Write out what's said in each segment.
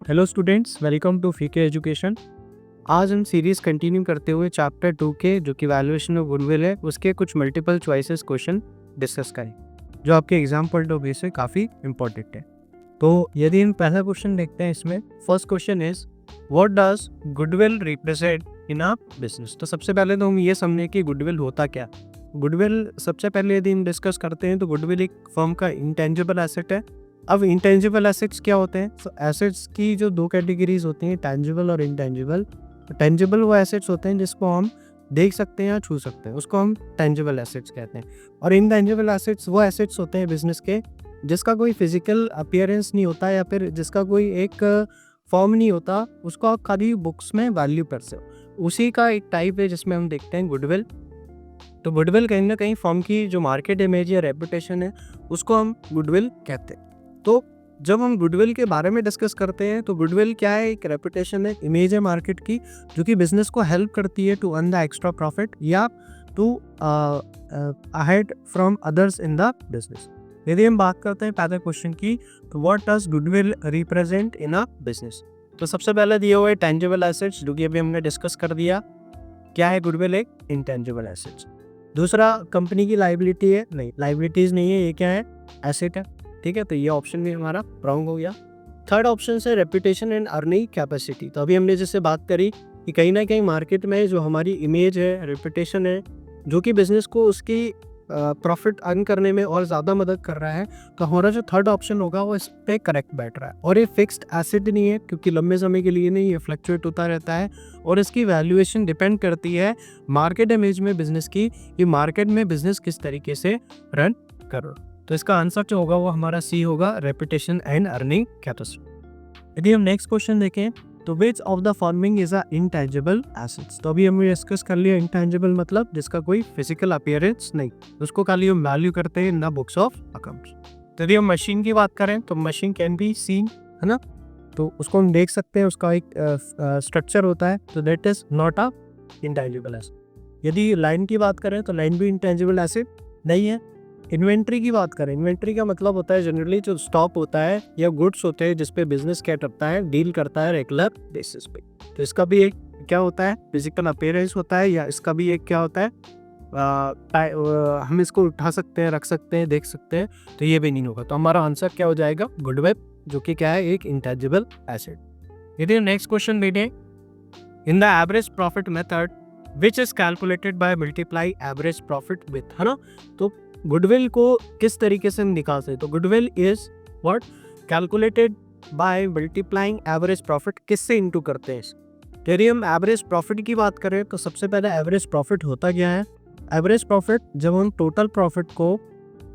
Hello students, welcome to फीके education. आज हम सीरीज़ कंटिन्यू करते हुए चैप्टर 2 के जो कि वैल्यूएशन ऑफ गुडविल है उसके कुछ मल्टीपल चॉइसेस क्वेश्चन डिस्कस करें जो आपके एग्जाम पॉइंट ऑफ व्यू से काफ़ी इंपॉर्टेंट है। तो यदि हम पहला क्वेश्चन देखते हैं, इसमें first question is what does goodwill represent in a business. तो सबसे पहले तो हम ये समझें कि गुडविल होता क्या। गुडविल सबसे पहले यदि हम डिस्कस करते हैं तो गुडविल एक फर्म का इंटेंजिबल एसेट है। अब इंटेंजिबल एसेट्स क्या होते हैं? तो एसेट्स की जो दो कैटेगरीज होती हैं, टेंजिबल और इंटेंजिबल। टेंजिबल वो एसेट्स होते हैं जिसको हम देख सकते हैं या छू सकते हैं, उसको हम टेंजिबल एसेट्स कहते हैं। और इनटेंजिबल एसेट्स वो एसेट्स होते हैं बिजनेस के जिसका कोई फिजिकल अपीयरेंस नहीं होता या फिर जिसका कोई एक फॉर्म नहीं होता, उसको आप खाली बुक्स में वैल्यू कर सकते। उसी का एक टाइप है जिसमें हम देखते हैं गुडविल। तो गुडविल कहीं ना कहीं फॉर्म की जो मार्केट इमेज या रेपुटेशन है उसको हम गुडविल कहते हैं। तो जब हम गुडविल के बारे में डिस्कस करते हैं तो गुडविल क्या है? एक रेपुटेशन है, इमेज है मार्केट की जो कि बिजनेस को हेल्प करती है to earn the extra profit या to ahead from others in the business. यदि हम बात करते हैं पहले क्वेश्चन की, तो what does goodwill represent in a business. तो सबसे पहले दिए हुए टेंजिबल एसेट्स जो कि अभी हमने डिस्कस कर दिया। क्या है गुडविल? एक इंटेंजिबल एसेट्स। दूसरा, कंपनी की लाइबिलिटी है? नहीं, लाइबिलिटीज नहीं है, ये क्या है? एसेट है। ठीक है, तो ये ऑप्शन भी हमारा रॉन्ग हो गया। थर्ड ऑप्शन है रेपुटेशन एंड अर्निंग कैपेसिटी। तो अभी हमने जैसे बात करी कि कहीं ना कहीं मार्केट में जो हमारी इमेज है, रेपुटेशन है, जो कि बिजनेस को उसकी प्रॉफिट अर्न करने में और ज़्यादा मदद कर रहा है, तो हमारा जो थर्ड ऑप्शन होगा वो इस पर करेक्ट बैठ रहा है। और ये फिक्स्ड एसेट नहीं है क्योंकि लंबे समय के लिए नहीं, ये फ्लक्चुएट होता रहता है और इसकी वैल्यूएशन डिपेंड करती है मार्केट इमेज में बिजनेस की, कि मार्केट में बिजनेस किस तरीके से रन कर रहा है। तो इसका आंसर जो होगा वो हमारा सी होगा, रेपुटेशन एंड अर्निंग कैपेसिटी। यदि हम नेक्स्ट क्वेश्चन देखें तो which of the following is a intangible assets. तो अभी हमने डिस्कस कर लिया इंटेंजिबल मतलब जिसका कोई फिजिकल अपीयरेंस नहीं, उसको खाली हम वैल्यू करते हैं in the books of accounts. तो यदि हम मशीन की बात करें तो मशीन कैन बी सीन, है ना, तो उसको हम देख सकते हैं, उसका एक स्ट्रक्चर होता है, तो that is not a intangible asset. यदि लाइन की बात करें तो लाइन भी इंटेंजिबल एसेट नहीं है। इन्वेंट्री की बात करें, इन्वेंट्री का मतलब होता है जनरली जो स्टॉक होता है या गुड्स होते हैं जिसपे बिजनेस क्या करता है, डील करता है रेगुलर बेसिस पे। तो इसका भी एक क्या होता है? फिजिकल अपीयरेंस होता है, या इसका भी एक क्या होता है, हम इसको उठा सकते हैं, रख सकते हैं, देख सकते हैं, तो ये भी नहीं होगा। तो हमारा आंसर क्या हो जाएगा? गुडविल, जो कि क्या है? एक इंटेंजिबल एसेट। यदि नेक्स्ट क्वेश्चन देखें, in the average profit method which is calculated by multiply average profit with, है ना। तो गुडविल को किस तरीके से हम निकालते हैं? तो goodwill is what? Calculated by multiplying average profit. किससे इनटू करते हैं? यदि हम एवरेज प्रॉफिट की बात करें तो सबसे पहले एवरेज प्रॉफिट होता क्या है? एवरेज प्रॉफिट जब हम टोटल प्रॉफिट को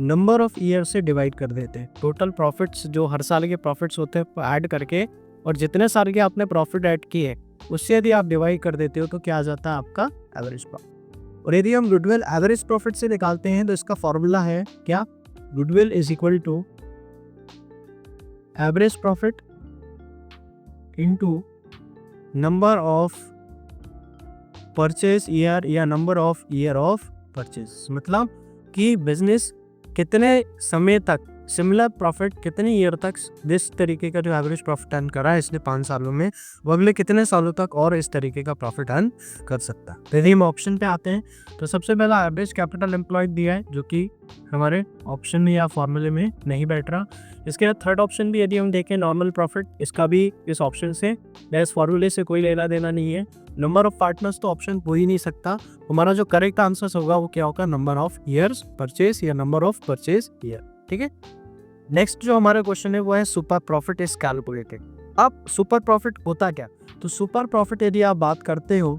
नंबर ऑफ ईयर से डिवाइड कर देते हैं, टोटल प्रॉफिट्स जो हर साल के प्रॉफिट्स होते हैं ऐड करके, और जितने साल के आपने प्रॉफिट ऐड किए उससे यदि आप डिवाइड कर देते हो तो क्या आ जाता है आपका? Average profit. और यदि हम गुडविल एवरेज प्रॉफिट से निकालते हैं तो इसका फॉर्मूला है क्या? Goodwill is equal to average profit into number of purchase year या number of year of purchase. मतलब कि बिजनेस कितने समय तक सिमिलर प्रॉफिट, कितने ईयर तक जिस तरीके का जो एवरेज प्रॉफिट अर्न करा है इसने 5 सालों में, वो अगले कितने सालों तक और इस तरीके का प्रॉफिट अर्न कर सकता है। तो यदि हम ऑप्शन पे आते हैं तो सबसे पहला एवरेज कैपिटल एम्प्लॉयड दिया है जो कि हमारे ऑप्शन में या फॉर्मूले में नहीं बैठ रहा। इसके बाद थर्ड ऑप्शन भी यदि हम देखें नॉर्मल प्रॉफिट, इसका भी इस ऑप्शन से इस फॉर्मूले से कोई लेना देना नहीं है। नंबर ऑफ पार्टनर्स तो ऑप्शन हो ही नहीं सकता। हमारा जो करेक्ट आंसर होगा वो क्या होगा? नंबर ऑफ ईयर्स परचेज या नंबर ऑफ परचेज ईयर। ठीक है, नेक्स्ट जो हमारा क्वेश्चन है वो है सुपर प्रॉफिट इज कैलकुलेटेड। अब सुपर प्रॉफिट होता क्या? तो सुपर प्रॉफिट यदि आप बात करते हो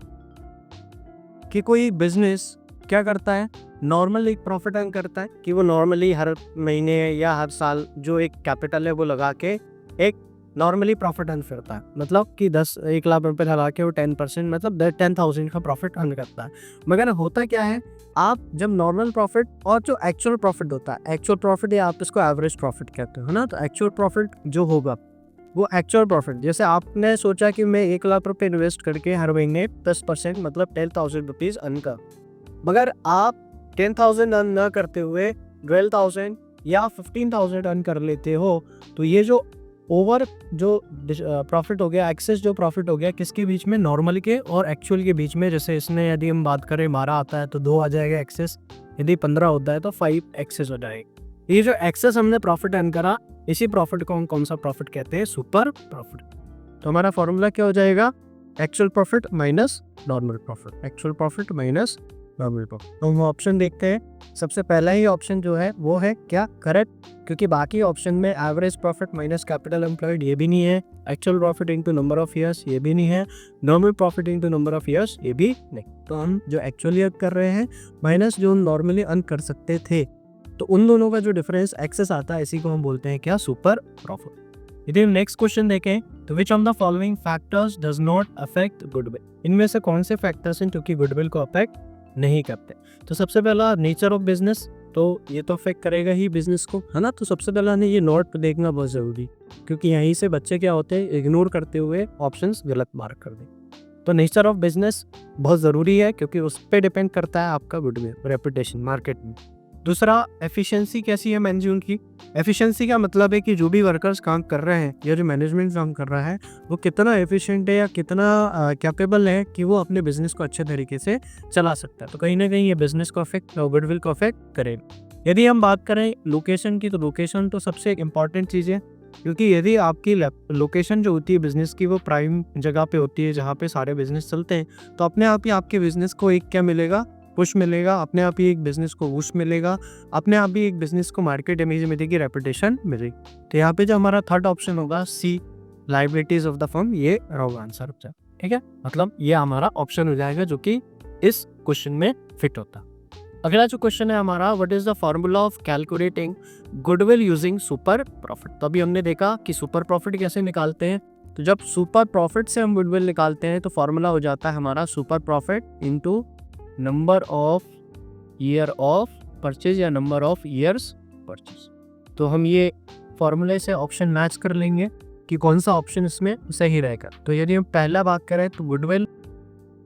कि कोई बिजनेस क्या करता है, नॉर्मल एक प्रॉफिट अर्न करता है, कि वो नॉर्मली हर महीने या हर साल जो एक कैपिटल है वो लगा के एक नॉर्मली प्रॉफिट अर्न करता है। मतलब कि 1 लाख रुपए लगा के वो 10% मतलब 10,000 का प्रॉफिट अर्न करता है। मगर होता क्या है, आप जब नॉर्मल प्रॉफिट और जो एक्चुअल प्रॉफिट होता है, एक्चुअल प्रॉफिट या आप इसको एवरेज प्रॉफिट कहते हो, है ना। तो एक्चुअल प्रॉफिट जो होगा वो एक्चुअल प्रॉफिट, जैसे आपने सोचा कि मैं 1 लाख रुपए इन्वेस्ट करके हर महीने 10% मतलब 10,000 रुपीज अर्न कर, मगर आप 10,000 अर्न न करते हुए 12,000 या 15,000 अर्न कर लेते हो, तो ये जो ओवर जो प्रॉफिट हो गया, एक्सेस जो प्रॉफिट हो गया किसके बीच में, नॉर्मल के और एक्चुअल के बीच में। जैसे इसने यदि हम बात करें 12 आता है तो 2 आ जाएगा एक्सेस, यदि 15 होता है तो 5 एक्सेस हो जाएगा। ये जो एक्सेस हमने प्रॉफिट अर्न करा, इसी प्रॉफिट को हम कौन सा प्रॉफिट कहते हैं, सुपर प्रॉफिट। तो हमारा फॉर्मूला क्या हो जाएगा, actual profit minus normal profit, actual profit minus normal profit. तो हम ऑप्शन देखते हैं। सबसे पहला ही ऑप्शन जो है वो है क्या, करेक्ट, क्योंकि बाकी ऑप्शन में average profit minus capital employed ये भी नहीं है, actual profit into number of years ये भी नहीं है, normal profit into number of years ये भी नहीं। तो हम जो एक्चुअली अर्न कर रहे हैं माइनस जो हम नॉर्मली अर्न कर सकते थे, तो उन दोनों का जो डिफरेंस एक्सेस आता है, इसी को हम बोलते हैं क्या, सुपर प्रॉफिट। यदि हम नेक्स्ट क्वेश्चन देखें तो which of the following factors does not affect goodwill, इनमें से कौन से फैक्टर्स हैं जो कि गुडविल को अफेक्ट नहीं करते। तो सबसे पहला नेचर ऑफ बिजनेस, तो ये तो अफेक्ट करेगा ही बिजनेस को, है ना। तो सबसे पहला हमें ये नोट पे देखना बहुत जरूरी, क्योंकि यहीं से बच्चे क्या होते हैं, इग्नोर करते हुए ऑप्शंस गलत मार्क कर दें। तो नेचर ऑफ बिजनेस बहुत ज़रूरी है, क्योंकि उस पर डिपेंड करता है आपका गुडविल, रेपुटेशन मार्केट में। दूसरा, एफिशिएंसी कैसी है मैनेजमेंट की। एफिशिएंसी का मतलब है कि जो भी वर्कर्स काम कर रहे हैं या जो मैनेजमेंट काम कर रहा है वो कितना एफिशिएंट है या कितना कैपेबल है कि वो अपने बिजनेस को अच्छे तरीके से चला सकता है। तो कहीं ना कहीं ये बिजनेस को अफेक्ट और गुडविल को अफेक्ट करेगा। यदि हम बात करें लोकेशन की, तो लोकेशन तो सबसे इंपॉर्टेंट चीज़ है, क्योंकि यदि आपकी लोकेशन जो होती है बिजनेस की वो प्राइम जगह पे होती है जहाँ पे सारे बिजनेस चलते हैं, तो अपने आप ही आपके बिजनेस को एक क्या मिलेगा, पुश मिलेगा, अपने आप ही एक बिजनेस को वुश मिलेगा, अपने आप ही एक बिजनेस को मार्केट इमेज मिलेगी, रेपुटेशन मिलेगी। तो यहाँ पे जो हमारा थर्ड ऑप्शन होगा सी, लायबिलिटीज ऑफ द फर्म, ये रॉन्ग आंसर हो जाए, ठीक है। मतलब ये हमारा ऑप्शन हो जाएगा जो कि इस क्वेश्चन में फिट होता। अगला जो क्वेश्चन है हमारा, what is the formula of calculating goodwill using super profit. तो अभी हमने देखा कि सुपर प्रॉफिट कैसे निकालते हैं। तो जब सुपर प्रॉफिट से हम गुडविल निकालते हैं तो फॉर्मूला हो जाता है हमारा super profit into number of year of purchase या नंबर ऑफ ईयर्स परचेज। तो हम ये फॉर्मूले से ऑप्शन मैच कर लेंगे कि कौन सा ऑप्शन इसमें सही रहेगा। तो यदि हम पहला बात करें तो goodwill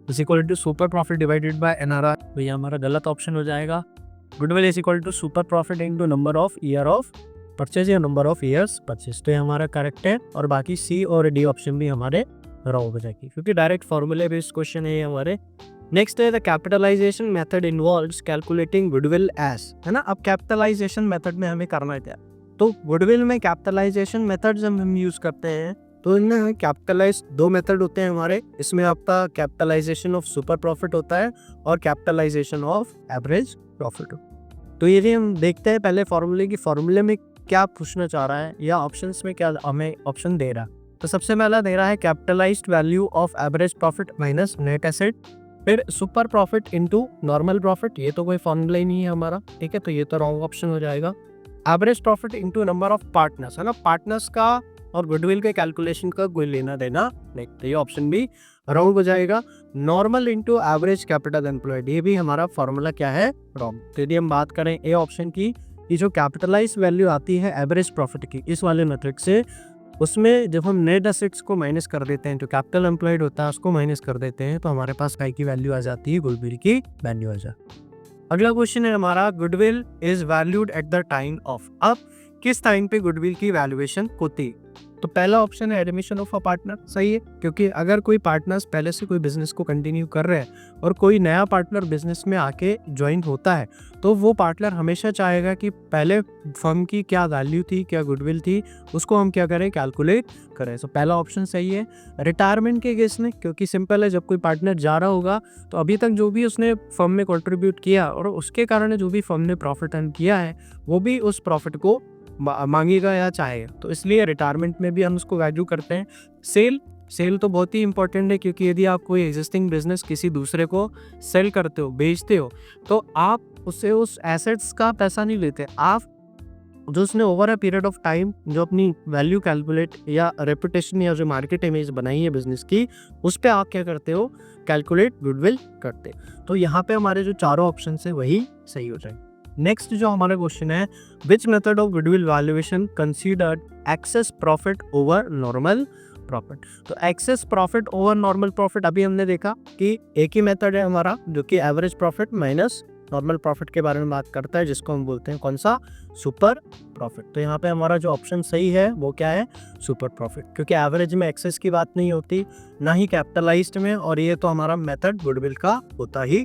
is equal to super profit divided by NRR, तो ये हमारा गलत ऑप्शन हो जाएगा। Goodwill is equal to super profit into number of year of purchase या नंबर ऑफ ईयर्स परचेज, तो ये हमारा करेक्ट है। और बाकी सी और डी ऑप्शन भी हमारे रॉन्ग हो जाएगी, क्योंकि डायरेक्ट फॉर्मूले बेस्ड क्वेश्चन है ये हमारे। नेक्स्ट है the capitalisation method involves calculating goodwill as, है ना। अब कैपिटलाइजेशन मेथड में हमें करना क्या, तो गुडविल में कैपिटलाइजेशन मेथड जब हम यूज करते हैं तो इनमें कैपिटलाइज दो मेथड होते हैं हमारे। इसमें आपका कैपिटलाइजेशन ऑफ सुपर प्रॉफिट होता है और कैपिटलाइजेशन ऑफ एवरेज प्रॉफिट। तो यदि हम देखते हैं पहले फॉर्मूले की, फॉर्मूले में क्या पूछना चाह रहा है या ऑप्शंस में क्या हमें ऑप्शन दे रहा है। तो सबसे पहला दे रहा है capitalised value of average profit minus net asset, फिर super profit into normal profit, ये तो कोई फॉर्मूला ही नहीं है हमारा, ठीक है। तो ये तो रॉन्ग ऑप्शन हो जाएगा। Average profit into number of partners, है ना। पार्टनर्स का और गुडविल के कैलकुलेशन का कोई लेना देना नहीं, तो ये ऑप्शन भी रॉन्ग हो जाएगा। Normal into average capital employed, ये भी हमारा फॉर्मूला क्या है, रॉन्ग। तो यदि हम बात करें ए ऑप्शन की, ये जो कैपिटलाइज वैल्यू आती है एवरेज प्रॉफिट की इस वाले मेथड से, उसमें जब हम नेट एसेट्स को माइनस कर देते हैं, तो कैपिटल एम्प्लॉयड होता है उसको माइनस कर देते हैं, तो हमारे पास काय की वैल्यू आ जाती है, गुडविल की वैल्यू आ जाती है। अगला क्वेश्चन है हमारा, goodwill is valued at the time of. अब किस टाइम पे गुडविल की वैल्यूएशन होती है। तो पहला ऑप्शन है एडमिशन ऑफ अ पार्टनर, सही है, क्योंकि अगर कोई पार्टनर्स पहले से कोई बिजनेस को कंटिन्यू कर रहे हैं और कोई नया पार्टनर बिजनेस में आके ज्वाइन होता है, तो वो पार्टनर हमेशा चाहेगा कि पहले फर्म की क्या वैल्यू थी, क्या गुडविल थी, उसको हम क्या करें, कैलकुलेट करें। तो पहला ऑप्शन सही है। रिटायरमेंट के केस में, क्योंकि सिंपल है, जब कोई पार्टनर जा रहा होगा तो अभी तक जो भी उसने फर्म में कंट्रीब्यूट किया और उसके कारण जो भी फर्म ने प्रॉफिट अर्न किया है वो भी उस प्रॉफिट को मांगेगा या चाहेगा, तो इसलिए रिटायरमेंट में भी हम उसको वैल्यू करते हैं। सेल तो बहुत ही इंपॉर्टेंट है, क्योंकि यदि आप कोई एग्जिस्टिंग बिजनेस किसी दूसरे को सेल करते हो, बेचते हो, तो आप उससे उस एसेट्स का पैसा नहीं लेते, आप जो उसने over a period of time जो अपनी वैल्यू कैलकुलेट या रेपुटेशन या जो मार्केट इमेज बनाई है बिजनेस की, उस पर आप क्या करते हो, कैलकुलेट गुडविल करते। तो यहाँ पे हमारे जो चारों ऑप्शन है वही सही हो जाएंगे। नेक्स्ट जो हमारा क्वेश्चन है, which method of goodwill valuation considered excess profit over normal profit. तो excess profit over normal profit, अभी हमने देखा कि एक ही मेथड है हमारा, जो कि average profit minus normal profit के बारे में बात करता है, जिसको हम बोलते हैं कौन सा, सुपर प्रॉफिट। तो यहाँ पे हमारा जो ऑप्शन सही है वो क्या है, सुपर प्रॉफिट, क्योंकि एवरेज में एक्सेस की बात नहीं होती, ना ही कैपिटलाइज्ड में, और ये तो हमारा मेथड गुडविल का होता ही।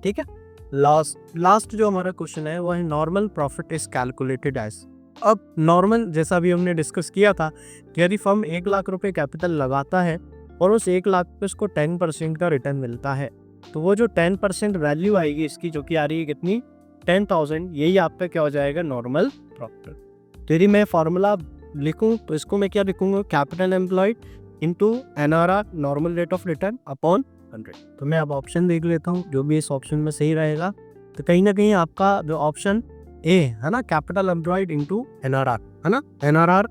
ठीक है, लास्ट जो हमारा क्वेश्चन है वो है normal profit is calculated as. अब नॉर्मल, जैसा भी हमने डिस्कस किया था, कि यदि फर्म 1 लाख रुपए कैपिटल लगाता है और उस 1 लाख पे उसको 10% का रिटर्न मिलता है, तो वो जो 10% वैल्यू आएगी इसकी, जो कि आ रही है कितनी, 10,000, यही आप पे क्या हो जाएगा, नॉर्मल प्रॉफिट। तो यदि मैं फॉर्मूला लिखूं तो इसको मैं क्या लिखूंगा, capital employed into NRR, normal rate of return, upon 100। तो मैं अब ऑप्शन देख लेता हूँ जो भी इस ऑप्शन में सही रहेगा। तो कहीं ना कहीं आपका जो ऑप्शन ए है ना, कैपिटल एम्प्लॉयड इंटू NRR, है ना, NRR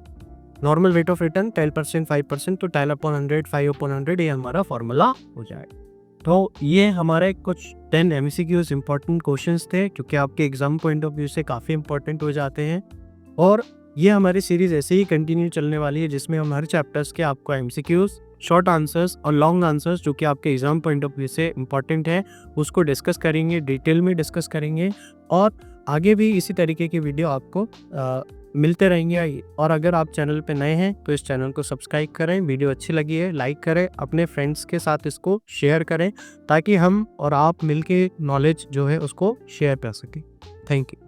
normal rate of return 10%, 5%, तो 10/100, 5/100, ये हमारा फॉर्मूला हो जाएगा। तो ये हमारे कुछ 10 MCQs इंपॉर्टेंट क्वेश्चंस थे, क्योंकि आपके एग्जाम पॉइंट ऑफ व्यू से काफ़ी इंपॉर्टेंट हो जाते हैं। और ये हमारी सीरीज़ ऐसे ही कंटिन्यू चलने वाली है, जिसमें हम हर चैप्टर्स के आपको MCQs, शॉर्ट आंसर्स और लॉन्ग आंसर्स, जो कि आपके एग्जाम पॉइंट ऑफ व्यू से इंपॉर्टेंट है, उसको डिस्कस करेंगे, डिटेल में डिस्कस करेंगे। और आगे भी इसी तरीके की वीडियो आपको मिलते रहेंगे। और अगर आप चैनल पे नए हैं तो इस चैनल को सब्सक्राइब करें, वीडियो अच्छी लगी है लाइक करें, अपने फ्रेंड्स के साथ इसको शेयर करें, ताकि हम और आप मिलके नॉलेज जो है उसको शेयर कर सकें। Thank you.